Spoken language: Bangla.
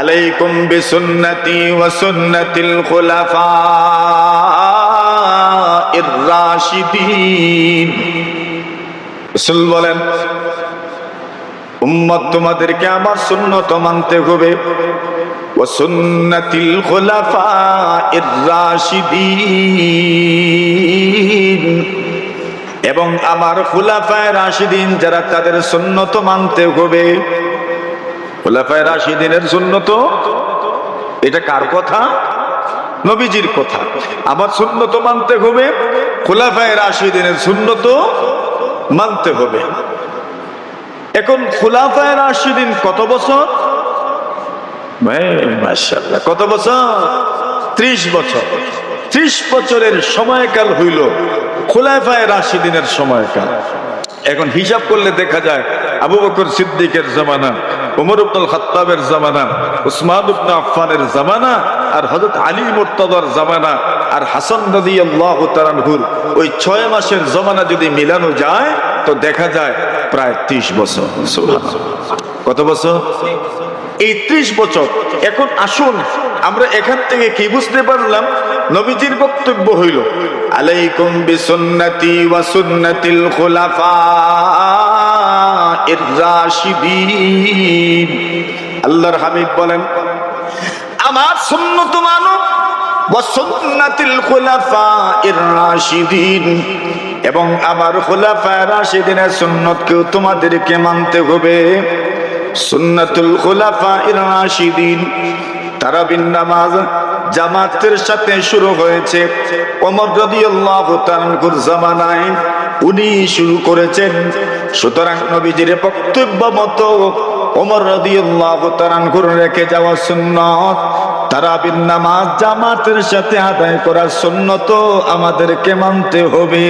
আলাইকুম বিসুন্নতি ওয়া সুন্নাতিল খুলাফাইর রাশিদিন। রাসূল বলেন, উম্মত তোমাদেরকে আমার সুন্নত মানতে হবে, ওয়া সুন্নাতিল খুলাফাইর রাশিদিন, এবং আমার খুলাফায়ে রাশিদিন যারা তাদের সুন্নত মানতে হবে। খুলাফায়ে রাশিদিনের সুন্নত, এটা কার কথা? নবীজির কথা। আমার সুন্নত মানতে হবে, খুলাফায়ে রাশিদিনের সুন্নত মানতে হবে। এখন খুলাফায়ে রাশিদিন কত বছর? মাশাআল্লাহ, কত বছর? 30 বছর। 30 বছরের সময়কাল হইল খুলাফায়ে রাশিদিনের সময়কাল। এখন হিসাব করলে দেখা যায় আবু বকর সিদ্দিকের জামানা, ওমর ইবনুল খাত্তাবের জামানা, উসমান ইবনে আফফানের জামানা, আর হযরত আলী মুর্তজার জামানা, আর হাসান রাদিয়াল্লাহু তাআলা আনহুর ওই 6 মাসের জামানা যদি মিলানো যায় তো দেখা যায় প্রায় 30 বছর। সুবহানাল্লাহ, কত বছর? এই 30 বছর। এখন আসুন আমরা এখান থেকে কি বুঝতে পারলাম? নবীজির বক্তব্য হইল, আলাইকুম বিসুন্নতি ওয়া সুন্নাতিল খুলাফাইর রাশিদিন। আল্লাহর হাবিব বলেন, আমার সুন্নত মানো, ওয়া সুন্নাতিল খুলাফাইর রাশিদিন, এবং আমার খুলাফায়ে রাশিদিনের সুন্নতকেও তোমাদেরকে মানতে হবে। সুন্নাতুল খুলাফাইর রাশিদিন, তারাবির নামাজ জামাতের সাথে শুরু হয়েছে ওমর রাদিয়াল্লাহু তাআলা আনহুর জামানায়, উনি শুরু করেছেন। সুতরাং নবীজির বক্তব্য মতো ওমর রাদিয়াল্লাহু তাআলা আনহুর রেখে যাওয়া সুন্নাত, তারাবির নামাজ জামাতের সাথে আদায় করার সুন্নত আমাদেরকে মানতে হবে।